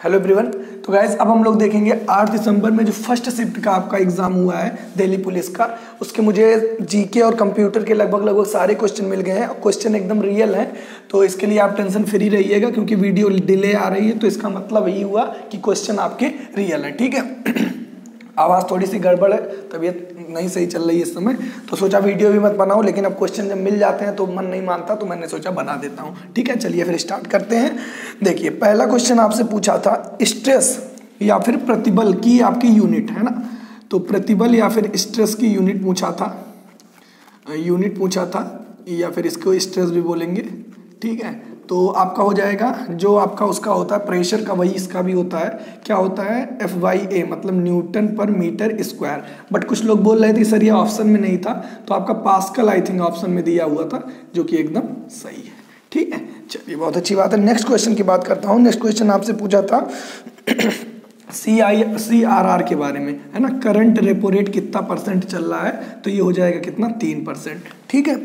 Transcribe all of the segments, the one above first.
Hello everyone. तो guys अब हम लोग देखेंगे 8 दिसंबर में जो फर्स्ट शिफ्ट का आपका एग्जाम हुआ है दिल्ली पुलिस का, उसके मुझे जीके और कंप्यूटर के लगभग सारे क्वेश्चन मिल गए हैं। क्वेश्चन एकदम रियल हैं, तो इसके लिए आप टेंशन फ्री रहिएगा क्योंकि वीडियो डिले आ रही है, तो इसका मतलब यही हुआ कि क्वेश्चन आपके रियल हैं। ठीक है। आवाज़ थोड़ी सी गड़बड़ है, तबीयत नहीं सही चल रही है इस समय, तो सोचा वीडियो भी मत बनाओ, लेकिन अब क्वेश्चन जब मिल जाते हैं तो मन नहीं मानता, तो मैंने सोचा बना देता हूँ। ठीक है, चलिए फिर स्टार्ट करते हैं। देखिए पहला क्वेश्चन आपसे पूछा था स्ट्रेस या फिर प्रतिबल की आपकी यूनिट है ना, तो प्रतिबल या फिर स्ट्रेस की यूनिट पूछा था, या फिर इसको स्ट्रेस भी बोलेंगे। ठीक है, तो आपका हो जाएगा जो आपका उसका होता है प्रेशर का, वही इसका भी होता है। क्या होता है? F/A, मतलब न्यूटन पर मीटर स्क्वायर। बट कुछ लोग बोल रहे थे सर ये ऑप्शन में नहीं था, तो आपका पास्कल आई थिंक ऑप्शन में दिया हुआ था, जो कि एकदम सही है। ठीक है, चलिए बहुत अच्छी बात है। नेक्स्ट क्वेश्चन की बात करता हूँ। नेक्स्ट क्वेश्चन आपसे पूछा था CRR के बारे में, है ना। करंट रेपो रेट कितना परसेंट चल रहा है, तो ये हो जाएगा कितना? 3%। ठीक है।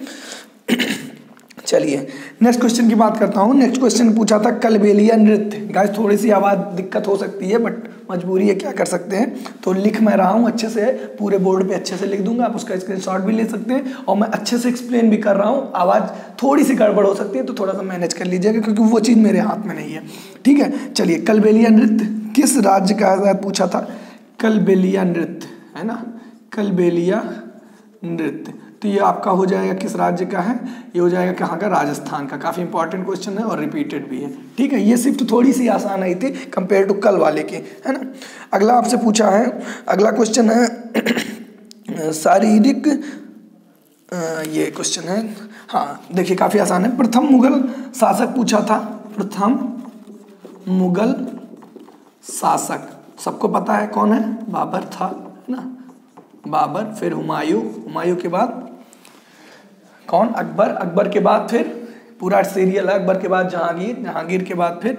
चलिए नेक्स्ट क्वेश्चन की बात करता हूँ। नेक्स्ट क्वेश्चन पूछा था कलबेलिया नृत्य। गाइस थोड़ी सी आवाज़ दिक्कत हो सकती है, बट मजबूरी है, क्या कर सकते हैं। तो लिख मैं रहा हूँ अच्छे से, पूरे बोर्ड पे अच्छे से लिख दूंगा, आप उसका स्क्रीनशॉट भी ले सकते हैं, और मैं अच्छे से एक्सप्लेन भी कर रहा हूँ। आवाज़ थोड़ी सी गड़बड़ हो सकती है, तो थोड़ा सा मैनेज कर लीजिएगा क्योंकि वो चीज़ मेरे हाथ में नहीं है। ठीक है, चलिए कलबेलिया नृत्य किस राज्य का है पूछा था। कलबेलिया नृत्य, है ना, कलबेलिया नृत्य, तो ये आपका हो जाएगा किस राज्य का है? ये हो जाएगा कहाँ का? राजस्थान का। काफ़ी इंपॉर्टेंट क्वेश्चन है और रिपीटेड भी है। ठीक है, ये शिफ्ट थोड़ी सी आसान आई थी कंपेयर टू कल वाले के, है ना। अगला आपसे पूछा है, अगला क्वेश्चन है शारीरिक, ये क्वेश्चन है, हाँ देखिए काफ़ी आसान है। प्रथम मुगल शासक पूछा था, प्रथम मुगल शासक सबको पता है कौन है? बाबर था, है ना, बाबर। फिर हुमायूं के बाद कौन? अकबर। अकबर के बाद फिर पूरा सीरियल है, अकबर के बाद जहांगीर के बाद फिर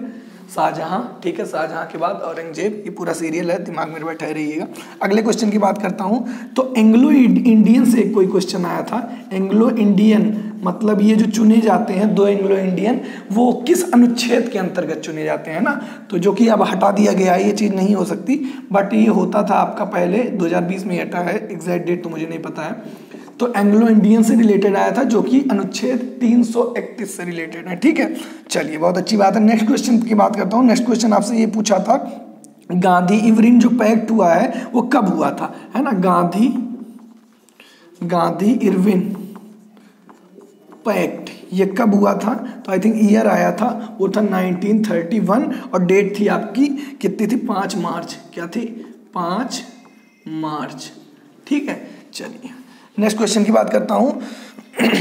शाहजहां। ठीक है, शाहजहां के बाद औरंगजेब। ये पूरा सीरियल है, दिमाग में बैठे रहिएगा। अगले क्वेश्चन की बात करता हूँ। तो एंग्लो इंडियन से कोई क्वेश्चन आया था। एंग्लो इंडियन मतलब ये जो चुने जाते हैं, 2 एंग्लो इंडियन, वो किस अनुच्छेद के अंतर्गत चुने जाते हैं ना, तो जो कि अब हटा दिया गया है, ये चीज़ नहीं हो सकती, बट ये होता था आपका पहले 2020 में हटा है, एग्जैक्ट डेट तो मुझे नहीं पता है। तो एंग्लो इंडियन से रिलेटेड आया था, जो कि अनुच्छेद 331 से रिलेटेड है। ठीक है, चलिए बहुत अच्छी बात है। नेक्स्ट क्वेश्चन की बात करता हूँ। नेक्स्ट क्वेश्चन आपसे ये पूछा था गांधी इरविन जो पैक्ट हुआ है वो कब हुआ था, है ना। गांधी इरविन पैक्ट ये कब हुआ था? तो आई थिंक ईयर आया था, वो था 1931, और डेट थी आपकी कितनी थी? 5 मार्च। क्या थी? 5 मार्च। ठीक है, चलिए नेक्स्ट क्वेश्चन की बात करता हूँ।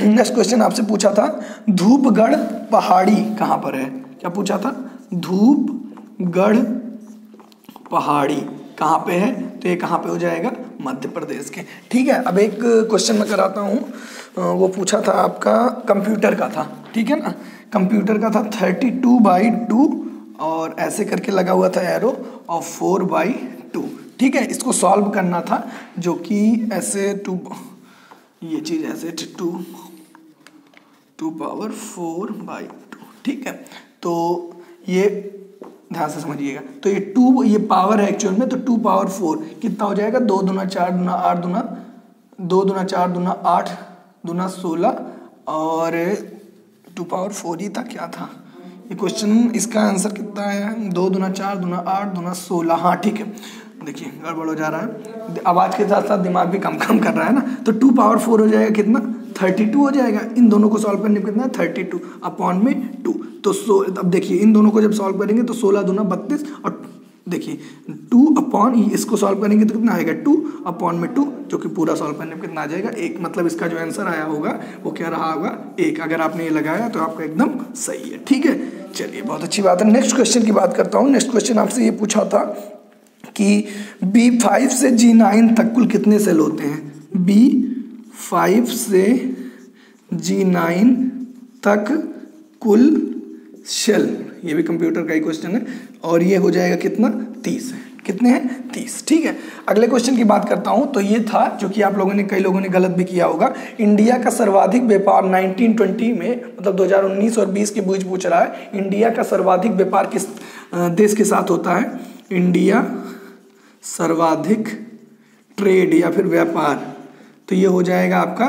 नेक्स्ट क्वेश्चन आपसे पूछा था धूपगढ़ पहाड़ी कहाँ पर है? क्या पूछा था? धूपगढ़ पहाड़ी कहाँ पे है? तो ये कहाँ पे हो जाएगा? मध्य प्रदेश के। ठीक है, अब एक क्वेश्चन मैं कराता हूँ। वो पूछा था आपका कंप्यूटर का था, ठीक है ना, कंप्यूटर का था 32/2 और ऐसे करके लगा हुआ था एरो, और 4/2। ठीक है, इसको सॉल्व करना था, जो कि ऐसे 2, ये चीज़ ऐसे 2 पावर 4/2। ठीक है, तो ये ध्यान से समझिएगा। तो ये 2 ये पावर है एक्चुअल में, तो 2 पावर 4 कितना हो जाएगा? 2 दूना 4 दूना 8 दूना 2 दूना 4 दूना 8 दूना 16, और 2 पावर 4 ही था, क्या था ये क्वेश्चन? इसका आंसर कितना है? 2 दूना 4 दूना 8 दूना 16। हाँ ठीक है, देखिए गड़बड़ हो जा रहा है, आवाज़ के साथ साथ दिमाग भी कम कर रहा है ना। तो 2 पावर 4 हो जाएगा कितना? 32 हो जाएगा। इन दोनों को सॉल्व करने में कितना? 32 अपॉन में 2। तो अब देखिए इन दोनों को जब सॉल्व करेंगे तो 16 दूना 32, और देखिए 2 अपॉन, इसको सॉल्व करेंगे तो कितना आएगा? 2 अपॉन में 2, जो कि पूरा सॉल्व करने में कितना आ जाएगा? 1। मतलब इसका जो आंसर आया होगा वो क्या रहा होगा? 1। अगर आपने ये लगाया तो आपका एकदम सही है। ठीक है, चलिए बहुत अच्छी बात है। नेक्स्ट क्वेश्चन की बात करता हूँ। नेक्स्ट क्वेश्चन आपसे ये पूछा था कि B5 से G9 तक कुल कितने सेल होते हैं? B5 से G9 तक कुल सेल, ये भी कंप्यूटर का ही क्वेश्चन है, और ये हो जाएगा कितना? 30 है। कितने हैं? 30। ठीक है, अगले क्वेश्चन की बात करता हूं। तो ये था जो कि आप लोगों ने, कई लोगों ने गलत भी किया होगा। इंडिया का सर्वाधिक व्यापार 1920 में, मतलब 2019 और 20 के बीच पूछ रहा है, इंडिया का सर्वाधिक व्यापार किस देश के साथ होता है? इंडिया सर्वाधिक ट्रेड या फिर व्यापार, तो ये हो जाएगा आपका,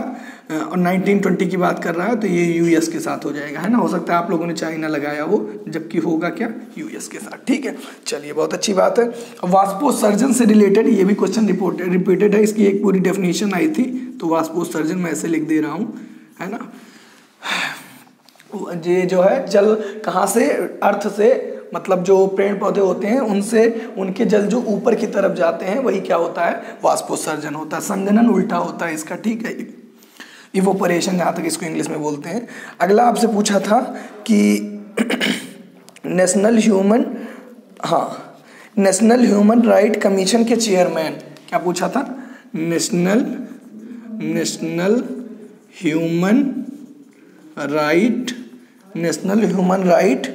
और 1920 की बात कर रहा है तो ये यूएस के साथ हो जाएगा, है ना। हो सकता है आप लोगों ने चाइना लगाया हो, जबकि होगा क्या? यूएस के साथ। ठीक है, चलिए बहुत अच्छी बात है। वाष्पोत्सर्जन से रिलेटेड ये भी क्वेश्चन रिपीटेड है, इसकी एक पूरी डेफिनेशन आई थी, तो वाष्पोत्सर्जन मैं ऐसे लिख दे रहा हूँ, है ना। ये जो है जल कहाँ से, अर्थ से, मतलब जो पेड़ पौधे होते हैं उनसे उनके जल जो ऊपर की तरफ जाते हैं वही क्या होता है? वाष्पोत्सर्जन होता है। संघनन उल्टा होता है इसका, ठीक है, इवोपरेशन जहाँ तक इसको इंग्लिश में बोलते हैं। अगला आपसे पूछा था कि नेशनल ह्यूमन राइट कमीशन के चेयरमैन, क्या पूछा था? नेशनल ह्यूमन राइट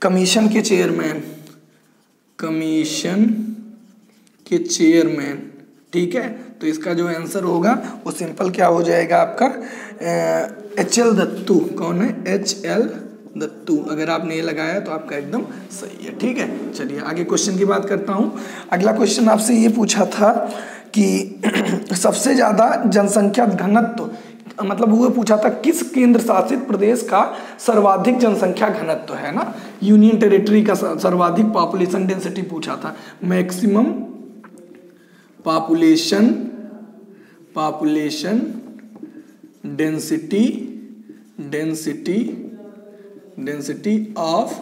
कमीशन के चेयरमैन, ठीक है। तो इसका जो आंसर होगा वो सिंपल क्या हो जाएगा आपका? HL दत्तू। कौन है? HL दत्तू। अगर आपने ये लगाया तो आपका एकदम सही है, ठीक है। चलिए आगे क्वेश्चन की बात करता हूँ। अगला क्वेश्चन आपसे ये पूछा था कि सबसे ज़्यादा जनसंख्या घनत्व, मतलब वो पूछा था किस केंद्र शासित प्रदेश का सर्वाधिक जनसंख्या घनत्व है ना, यूनियन टेरिटरी का सर्वाधिक पॉपुलेशन डेंसिटी पूछा था। Maximum population density of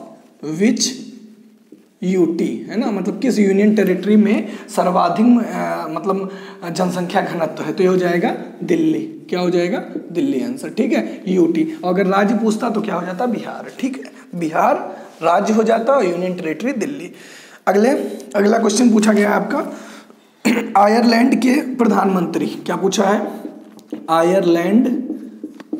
which UT, है ना, मतलब किस यूनियन टेरिटरी में सर्वाधिक मतलब जनसंख्या घनत्व है, तो ये हो जाएगा दिल्ली। क्या हो जाएगा? दिल्ली आंसर, ठीक है, यूटी। और अगर राज्य पूछता तो क्या हो जाता? बिहार, ठीक है, बिहार राज्य हो जाता और यूनियन टेरिटरी दिल्ली। अगला क्वेश्चन पूछा गया है आपका आयरलैंड के प्रधानमंत्री, क्या पूछा है? आयरलैंड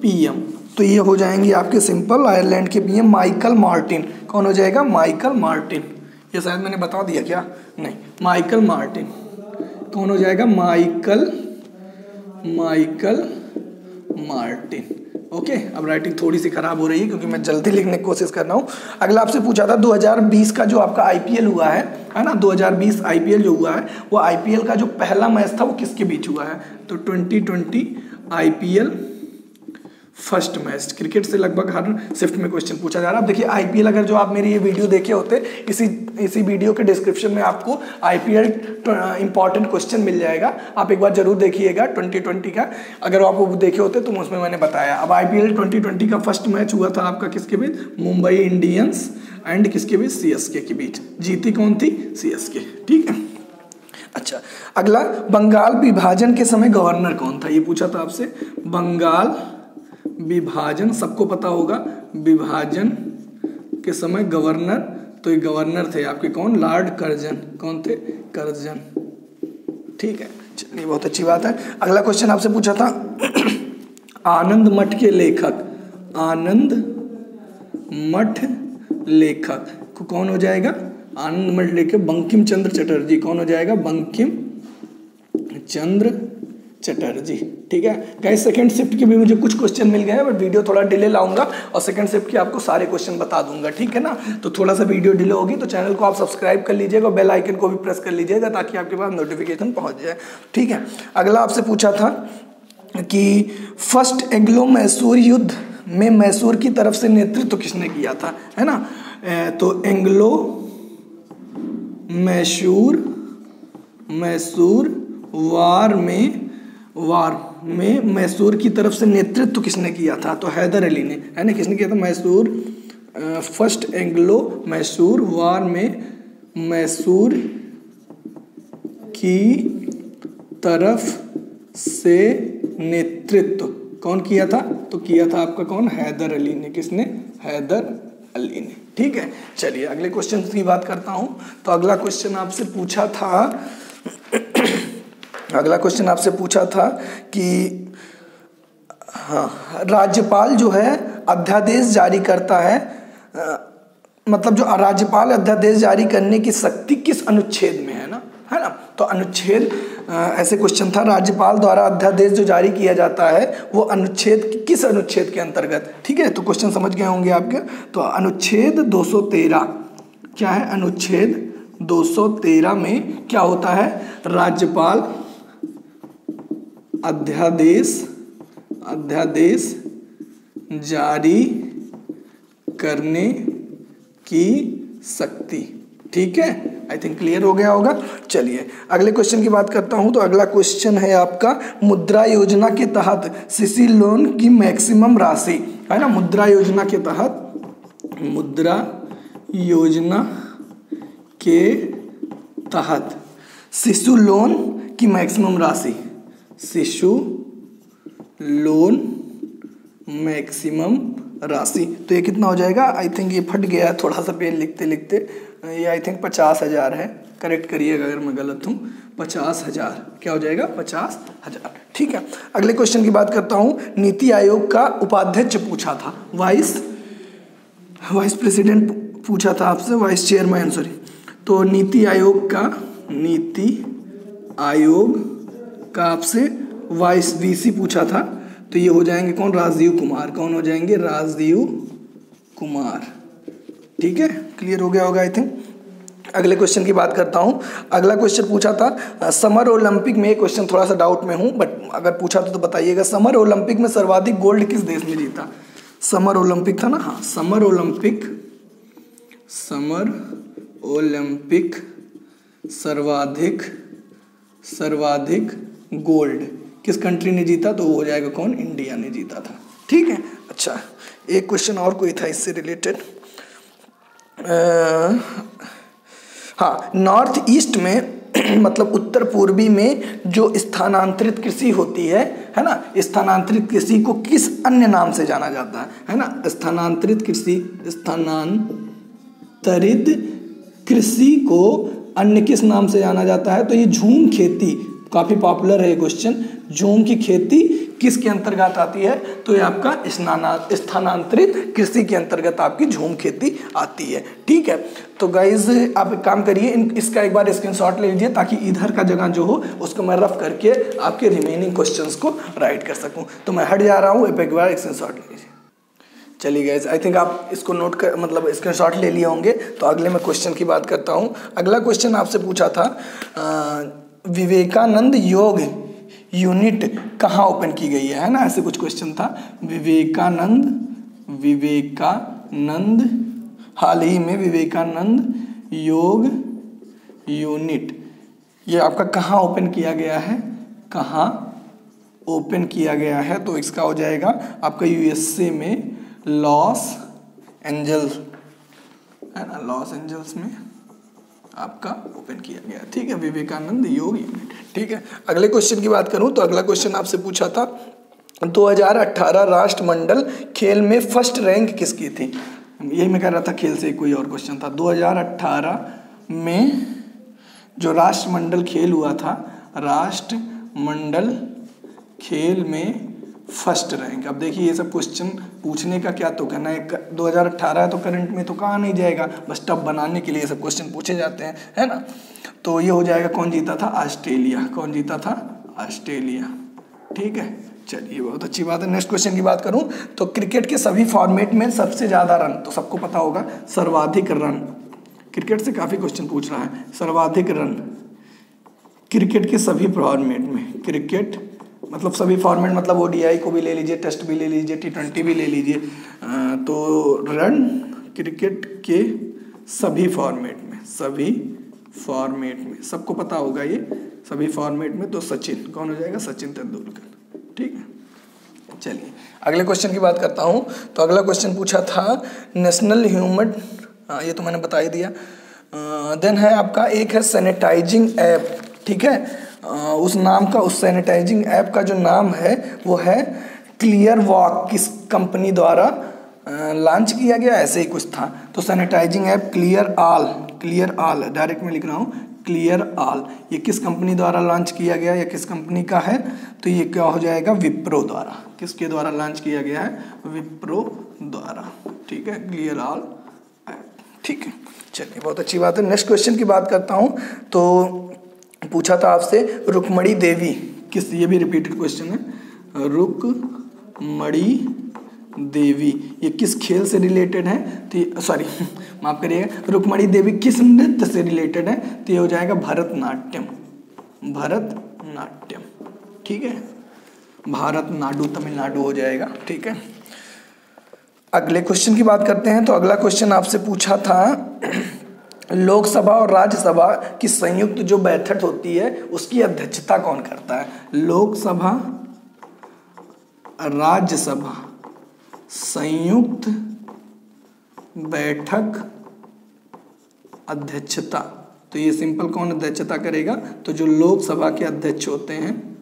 PM, तो ये हो जाएंगे आपके सिंपल, आयरलैंड के PM माइकल मार्टिन। कौन हो जाएगा? Michael Martin. ये शायद मैंने बता दिया क्या? नहीं, माइकल मार्टिन। कौन हो जाएगा? Michael Martin. ओके, अब राइटिंग थोड़ी सी खराब हो रही है क्योंकि मैं जल्दी लिखने की कोशिश कर रहा हूँ। अगला आपसे पूछा था 2020 का जो आपका IPL हुआ है ना, 2020 IPL जो हुआ है, वो IPL का जो पहला मैच था वो किसके बीच हुआ है? तो 2020 IPL फर्स्ट मैच। क्रिकेट से लगभग हर शिफ्ट में क्वेश्चन पूछा जा रहा है। अब देखिए IPL, अगर जो आप मेरी ये वीडियो देखे होते, इसी वीडियो के डिस्क्रिप्शन में आपको IPL इंपॉर्टेंट क्वेश्चन मिल जाएगा, आप एक बार जरूर देखिएगा 2020 का। अगर आप वो देखे होते तो उसमें मैंने बताया। अब IPL 2020 का फर्स्ट मैच हुआ था आपका किसके बीच? मुंबई इंडियंस एंड किसके बीच? CSK के बीच। जीती कौन थी? CSK, ठीक है। अच्छा, अगला बंगाल विभाजन के समय गवर्नर कौन था, ये पूछा था आपसे। बंगाल विभाजन सबको पता होगा, विभाजन के समय गवर्नर, तो ये गवर्नर थे आपके कौन? Lord Curzon. कौन थे? कर्जन, ठीक है। चलिए बहुत अच्छी बात है। अगला क्वेश्चन आपसे पूछा था आनंद मठ के लेखक, आनंद मठ लेखक कौन हो जाएगा? आनंद मठ लेखक बंकिम चंद्र चटर्जी। कौन हो जाएगा? बंकिम चंद्र चटर्जी, ठीक है। गाइस सेकंड शिफ्ट के भी मुझे कुछ क्वेश्चन मिल गए हैं, बट वीडियो थोड़ा डिले लाऊंगा और सेकंड शिफ्ट के आपको सारे क्वेश्चन बता दूंगा, ठीक है ना। तो थोड़ा सा वीडियो डिले होगी तो चैनल को आप सब्सक्राइब कर लीजिएगा और बेल आइकन को भी प्रेस कर लीजिएगा ताकि आपके पास नोटिफिकेशन पहुंच जाए, ठीक है। अगला आपसे पूछा था कि फर्स्ट एंग्लो मैसूर युद्ध में मैसूर की तरफ से नेतृत्व किसने किया था, है ना। तो एंग्लो मैसूर वार में मैसूर की तरफ से नेतृत्व किसने किया था? तो हैदर अली ने, है ना। किसने किया था? मैसूर फर्स्ट एंग्लो मैसूर वार में मैसूर की तरफ से नेतृत्व कौन किया था? तो किया था आपका कौन? हैदर अली ने। किसने? हैदर अली ने, ठीक है। चलिए अगले क्वेश्चन की बात करता हूं। तो अगला क्वेश्चन आपसे पूछा था कि हाँ, राज्यपाल जो है अध्यादेश जारी करता है, मतलब जो राज्यपाल अध्यादेश जारी करने की शक्ति किस अनुच्छेद में है ना, है ना। तो अनुच्छेद ऐसे क्वेश्चन था, राज्यपाल द्वारा अध्यादेश जो जारी किया जाता है वो अनुच्छेद किस अनुच्छेद के अंतर्गत, ठीक है। तो क्वेश्चन समझ गए होंगे आपके। तो अनुच्छेद 213, क्या है, अनुच्छेद 213 में क्या होता है, राज्यपाल अध्यादेश जारी करने की शक्ति। ठीक है, आई थिंक क्लियर हो गया होगा। चलिए अगले क्वेश्चन की बात करता हूं। तो अगला क्वेश्चन है आपका, मुद्रा योजना के तहत सीसी लोन की मैक्सिमम राशि, है ना, मुद्रा योजना के तहत शिशु लोन की मैक्सिमम राशि, शिशु लोन मैक्सिमम राशि, तो ये कितना हो जाएगा, आई थिंक ये फट गया थोड़ा सा पेन लिखते लिखते, ये आई थिंक 50,000 है, करेक्ट करिएगा अगर मैं गलत हूँ। 50,000 क्या हो जाएगा, 50,000। ठीक है, अगले क्वेश्चन की बात करता हूँ। नीति आयोग का उपाध्यक्ष पूछा था, वाइस प्रेसिडेंट पूछा था आपसे, वाइस चेयरमैन सॉरी। तो नीति आयोग का आपसे वाइस वीसी पूछा था, तो ये हो जाएंगे कौन, राजीव कुमार। कौन हो जाएंगे, राजीव कुमार। ठीक है, क्लियर हो गया होगा आई थिंक। अगले क्वेश्चन की बात करता हूँ। अगला क्वेश्चन पूछा था समर ओलंपिक में, ये क्वेश्चन थोड़ा सा डाउट में हूँ बट अगर पूछा तो बताइएगा, समर ओलंपिक में सर्वाधिक गोल्ड किस देश ने जीता। समर ओलंपिक था ना, हाँ, समर ओलंपिक सर्वाधिक गोल्ड किस कंट्री ने जीता, तो वो हो जाएगा कौन, इंडिया ने जीता था। ठीक है, अच्छा एक क्वेश्चन और कोई था इससे रिलेटेड, हाँ, नॉर्थ ईस्ट में मतलब उत्तर पूर्वी में जो स्थानांतरित कृषि होती है ना, स्थानांतरित कृषि को किस अन्य नाम से जाना जाता है ना, स्थानांतरित कृषि को अन्य किस नाम से जाना जाता है, तो ये झूम खेती, काफी पॉपुलर है ये क्वेश्चन। झूम की खेती किसके अंतर्गत आती है, तो ये आपका स्थानांतरित कृषि के अंतर्गत आपकी झूम खेती आती है। ठीक है, तो गाइज आप एक काम करिए, इसका एक बार स्क्रीनशॉट ले लीजिए ताकि इधर का जगह जो हो उसको मैं रफ करके आपके रिमेनिंग क्वेश्चंस को राइट कर सकूं। तो मैं हट जा रहा हूँ, एक बार स्क्रीनशॉट ले लीजिए। चलिए गाइज, आई थिंक आप इसको नोट कर मतलब स्क्रीनशॉट ले लिए होंगे। तो अगले मैं क्वेश्चन की बात करता हूँ। अगला क्वेश्चन आपसे पूछा था विवेकानंद योग यूनिट कहाँ ओपन की गई है ना, ऐसे कुछ क्वेश्चन था। विवेकानंद हाल ही में विवेकानंद योग यूनिट, ये आपका कहाँ ओपन किया गया है, कहाँ ओपन किया गया है, तो इसका हो जाएगा आपका यूएसए में लॉस एंजल्स, है ना, लॉस एंजल्स में आपका ओपन किया गया। ठीक है, विवेकानंद योग यूनिट। ठीक है, अगले क्वेश्चन की बात करूं तो अगला क्वेश्चन आपसे पूछा था 2018 राष्ट्रमंडल खेल में फर्स्ट रैंक किसकी थी। यही मैं कह रहा था, खेल से कोई और क्वेश्चन था। 2018 में जो राष्ट्रमंडल खेल हुआ था, राष्ट्रमंडल खेल में फर्स्ट रैंक। अब देखिए ये सब क्वेश्चन पूछने का क्या तो कहना है, 2018 है तो करंट में तो कहाँ नहीं जाएगा, बस टफ बनाने के लिए ये सब क्वेश्चन पूछे जाते हैं, है ना। तो ये हो जाएगा, कौन जीता था, ऑस्ट्रेलिया। कौन जीता था, ऑस्ट्रेलिया। ठीक है, चलिए बहुत अच्छी बात है। नेक्स्ट क्वेश्चन की बात करूं तो क्रिकेट के सभी फॉर्मेट में सबसे ज़्यादा रन, तो सबको पता होगा सर्वाधिक रन, क्रिकेट से काफ़ी क्वेश्चन पूछ रहा है। सर्वाधिक रन क्रिकेट के सभी फॉर्मेट में, क्रिकेट मतलब सभी फॉर्मेट मतलब ओडीआई को भी ले लीजिए, टेस्ट भी ले लीजिए, T20 भी ले लीजिए, तो रन क्रिकेट के सभी फॉर्मेट में, सभी फॉर्मेट में सबको पता होगा ये, सभी फॉर्मेट में तो सचिन, कौन हो जाएगा, सचिन तेंदुलकर। ठीक है, चलिए अगले क्वेश्चन की बात करता हूँ। तो अगला क्वेश्चन पूछा था नेशनल ह्यूमन, ये तो मैंने बता ही दिया। देन है आपका एक है सैनिटाइजिंग ऐप। ठीक है, उस नाम का, उस सैनिटाइजिंग ऐप का जो नाम है वो है क्लियर वॉक, किस कंपनी द्वारा लॉन्च किया गया, ऐसे ही कुछ था। तो sanitising app clear all, direct में लिख रहा हूँ क्लियर ऑल, ये किस कंपनी द्वारा लॉन्च किया गया या किस कंपनी का है, तो ये क्या हो जाएगा, विप्रो द्वारा। किसके द्वारा लॉन्च किया गया है, विप्रो द्वारा। ठीक है, क्लियर ऑल ऐप। ठीक है, चलिए बहुत अच्छी बात है। नेक्स्ट क्वेश्चन की बात करता हूँ। तो पूछा था आपसे रुक्मणी देवी किस, ये भी रिपीटेड क्वेश्चन है, रुक्मणी देवी ये किस खेल से रिलेटेड है, तो सॉरी माफ करिएगा, रुक्मणी देवी किस नृत्य से रिलेटेड है? तो ये हो जाएगा भरतनाट्यम, भरतनाट्यम, ठीक है, भारतनाडु तमिलनाडु हो जाएगा, ठीक है। अगले क्वेश्चन की बात करते हैं। तो अगला क्वेश्चन आपसे पूछा था लोकसभा और राज्यसभा की संयुक्त जो बैठक होती है उसकी अध्यक्षता कौन करता है? लोकसभा राज्यसभा संयुक्त बैठक अध्यक्षता, तो ये सिंपल कौन अध्यक्षता करेगा? तो जो लोकसभा के अध्यक्ष होते हैं,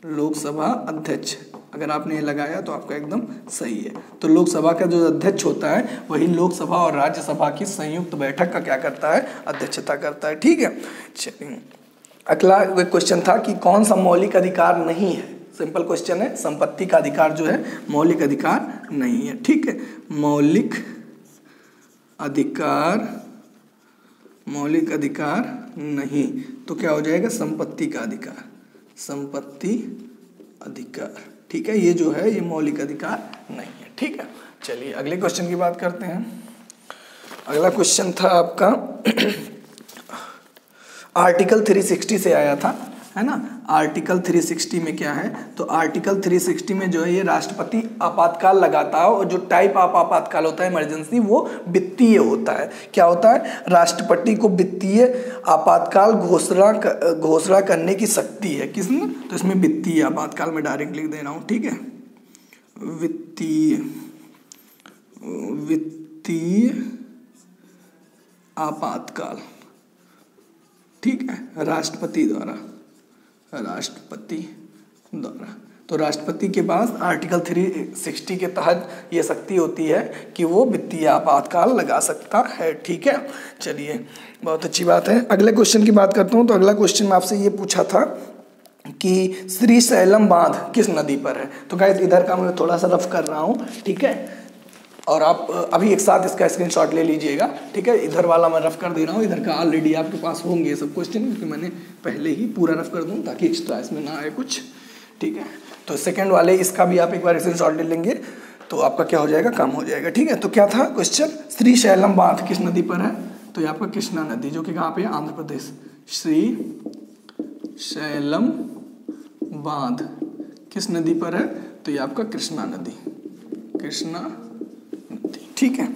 लोकसभा अध्यक्ष, अगर आपने ये लगाया तो आपका एकदम सही है। तो लोकसभा का जो अध्यक्ष होता है वही लोकसभा और राज्यसभा की संयुक्त बैठक का क्या करता है? अध्यक्षता करता है, ठीक है। चलिए अगला क्वेश्चन था कि कौन सा मौलिक अधिकार नहीं है? सिंपल क्वेश्चन है, संपत्ति का अधिकार जो है मौलिक अधिकार नहीं है, ठीक है। मौलिक अधिकार नहीं, तो क्या हो जाएगा? संपत्ति का अधिकार, संपत्ति अधिकार, ठीक है। ये जो है ये मौलिक अधिकार नहीं है, ठीक है। चलिए अगले क्वेश्चन की बात करते हैं। अगला क्वेश्चन था आपका आर्टिकल 360 से आया था, है ना। आर्टिकल 360 में क्या है? तो आर्टिकल 360 में जो है ये राष्ट्रपति आपातकाल लगाता है और जो टाइप ऑफ आपातकाल होता है इमरजेंसी वो वित्तीय होता है। क्या होता है? राष्ट्रपति को वित्तीय आपातकाल घोषणा करने की शक्ति है। किसने? तो इसमें वित्तीय आपातकाल में डायरेक्ट लिख दे रहा हूँ, ठीक है। वित्तीय आपातकाल, ठीक है, राष्ट्रपति द्वारा। तो राष्ट्रपति के पास आर्टिकल 360 के तहत ये शक्ति होती है कि वो वित्तीय आपातकाल लगा सकता है, ठीक है। चलिए बहुत अच्छी बात है। अगले क्वेश्चन की बात करता हूँ। तो अगला क्वेश्चन में आपसे ये पूछा था कि श्रीशैलम बांध किस नदी पर है? तो गाइस इधर का मैं थोड़ा सा रफ कर रहा हूँ, ठीक है, और आप अभी एक साथ इसका स्क्रीनशॉट ले लीजिएगा, ठीक है। इधर वाला मैं रफ कर दे रहा हूँ, इधर का ऑलरेडी आपके पास होंगे सब क्वेश्चन, क्योंकि मैंने पहले ही पूरा रफ कर दूँ ताकि एक्स्ट्रा इसमें ना आए कुछ, ठीक है। तो सेकंड वाले इसका भी आप एक बार स्क्रीनशॉट ले लेंगे तो आपका क्या हो जाएगा? काम हो जाएगा, ठीक है। तो क्या था क्वेश्चन? श्रीशैलम बांध किस नदी पर है? तो ये आपका कृष्णा नदी, जो कि कहाँ पे है? आंध्र प्रदेश। श्रीशैलम बांध किस नदी पर है? तो ये आपका कृष्णा नदी, कृष्णा नदी, ठीक है।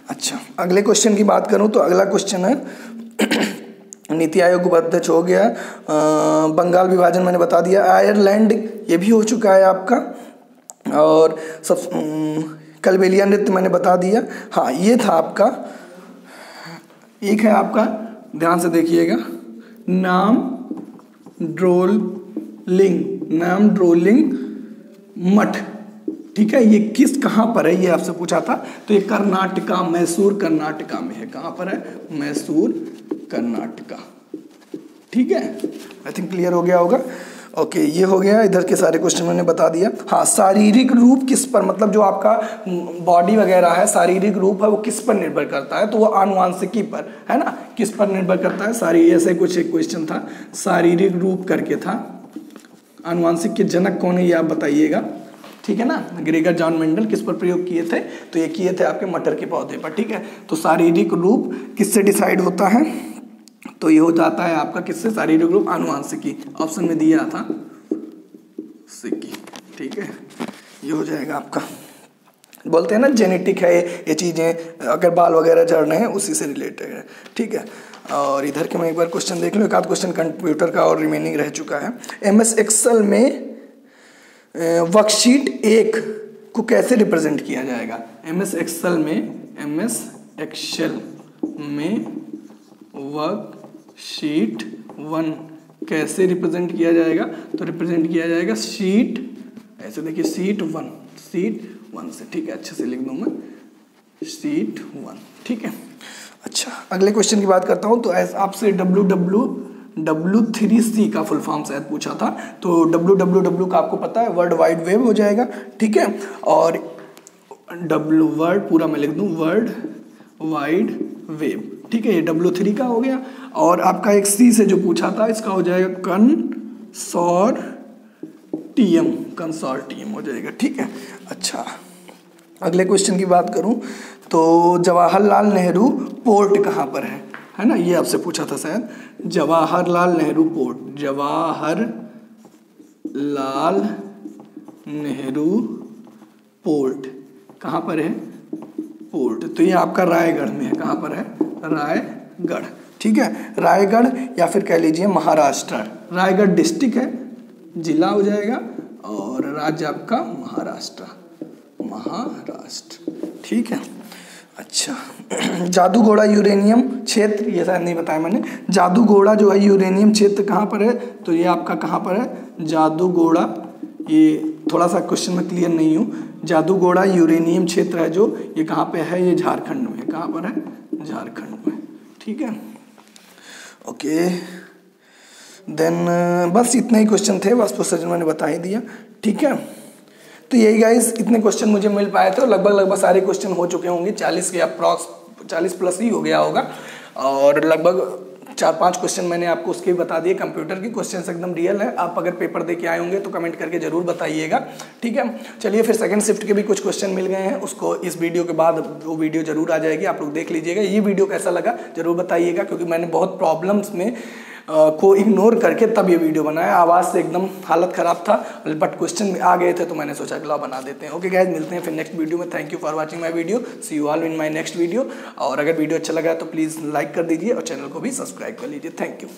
अच्छा अगले क्वेश्चन की बात करूं तो अगला क्वेश्चन है नीति आयोग उपाध्यक्ष हो गया, बंगाल विभाजन मैंने बता दिया, आयरलैंड ये भी हो चुका है आपका, और सब कलबेलिया नृत्य मैंने बता दिया। हाँ ये था आपका, एक है आपका, ध्यान से देखिएगा, नाम ड्रोलिंग मठ, ठीक है। ये किस कहाँ पर है? ये आपसे पूछा था। तो ये कर्नाटका, मैसूर कर्नाटका में है। कहाँ पर है? मैसूर कर्नाटका, ठीक है। आई थिंक क्लियर हो गया होगा। ओके ये हो गया, इधर के सारे क्वेश्चन मैंने बता दिया। हाँ शारीरिक रूप किस पर, मतलब जो आपका बॉडी वगैरह है, शारीरिक रूप है वो किस पर निर्भर करता है? तो वो आनुवांशिकी पर, है ना। किस पर निर्भर करता है? ऐसे कुछ एक क्वेश्चन था, शारीरिक रूप करके था। आनुवांशिक के जनक कौन है ये आप बताइएगा, ठीक है ना। ग्रेगर जॉन मेंडल किस पर प्रयोग किए थे? तो ये किए थे आपके मटर के पौधे पर, ठीक है। तो शारीरिक रूप किससे डिसाइड होता है? तो ये हो जाता है आपका किससे? शारीरिक रूप आनुवांशिकी, ऑप्शन में दिया था सिक्की, ठीक है। ये हो जाएगा आपका, बोलते हैं ना जेनेटिक है ये चीज़ें, अगर बाल वगैरह झड़ रहे हैं उसी से रिलेटेड है, ठीक है। और इधर के मैं एक बार क्वेश्चन देख लूँ, एक आध क्वेश्चन कंप्यूटर का और रिमेनिंग रह चुका है। MS एक्सेल में वर्कशीट 1 को कैसे रिप्रेजेंट किया जाएगा? MS एक्सेल में वर्कशीट 1 कैसे रिप्रेजेंट किया जाएगा? तो रिप्रेजेंट किया जाएगा शीट, ऐसे देखिए शीट 1 से, ठीक है। अच्छे से लिख दूँ मैं, शीट 1, ठीक है। अच्छा अगले क्वेश्चन की बात करता हूँ। तो आपसे W3C का फुल फॉर्म शायद पूछा था। तो WWW का आपको पता है वर्ल्ड वाइड वेब हो जाएगा, ठीक है। और वर्ड पूरा मैं लिख दूँ, वर्ल्ड वाइड वेब, ठीक है। ये W3 का हो गया। और आपका एक C से जो पूछा था इसका हो जाएगा कंसोर्टियम हो जाएगा, ठीक है। अच्छा अगले क्वेश्चन की बात करूं तो जवाहरलाल नेहरू पोर्ट कहाँ पर है ना, ये आपसे पूछा था शायद। जवाहरलाल नेहरू पोर्ट, जवाहरलाल नेहरू पोर्ट कहाँ पर है, पोर्ट, तो ये आपका रायगढ़ में है। कहाँ पर है, रायगढ़, ठीक है, रायगढ़ या फिर कह लीजिए महाराष्ट्र। रायगढ़ डिस्ट्रिक्ट है, जिला हो जाएगा, और राज्य आपका महाराष्ट्र, ठीक है। अच्छा, जादूगोड़ा यूरेनियम क्षेत्र, ये शायद नहीं बताया मैंने। जादूगोड़ा जो है यूरेनियम क्षेत्र कहाँ पर है, तो ये आपका कहाँ पर है, जादूगोड़ा, ये थोड़ा सा क्वेश्चन में क्लियर नहीं हूँ। जादूगोड़ा यूरेनियम क्षेत्र है जो, ये कहाँ पे है, ये झारखंड में। कहाँ पर है, झारखंड में, ठीक है। ओके, देन बस इतने ही क्वेश्चन थे, बस प्रोसीजर मैंने बता ही दिया, ठीक है। तो यही गाइस, इतने क्वेश्चन मुझे मिल पाए थे, और लगभग सारे क्वेश्चन हो चुके होंगे, 40 के अप्रॉक्स, 40 प्लस ही हो गया होगा, और लगभग 4-5 क्वेश्चन मैंने आपको उसके भी बता दिए। कंप्यूटर की क्वेश्चन एकदम रियल है, आप अगर पेपर दे के आए होंगे तो कमेंट करके जरूर बताइएगा, ठीक है। चलिए, फिर सेकंड शिफ्ट के भी कुछ क्वेश्चन मिल गए हैं, उसको इस वीडियो के बाद वो वीडियो जरूर आ जाएगी, आप लोग देख लीजिएगा। ये वीडियो कैसा लगा जरूर बताइएगा, क्योंकि मैंने बहुत प्रॉब्लम्स में को इग्नोर करके तब ये वीडियो बनाया। आवाज़ से एकदम हालत ख़राब था, बट क्वेश्चन आ गए थे तो मैंने सोचा अगला बना देते हैं। ओके गाइस, मिलते हैं फिर नेक्स्ट वीडियो में। Thank you for watching my video, see you all in my next video. और अगर वीडियो अच्छा लगा तो प्लीज़ लाइक कर दीजिए और चैनल को भी सब्सक्राइब कर लीजिए। Thank you.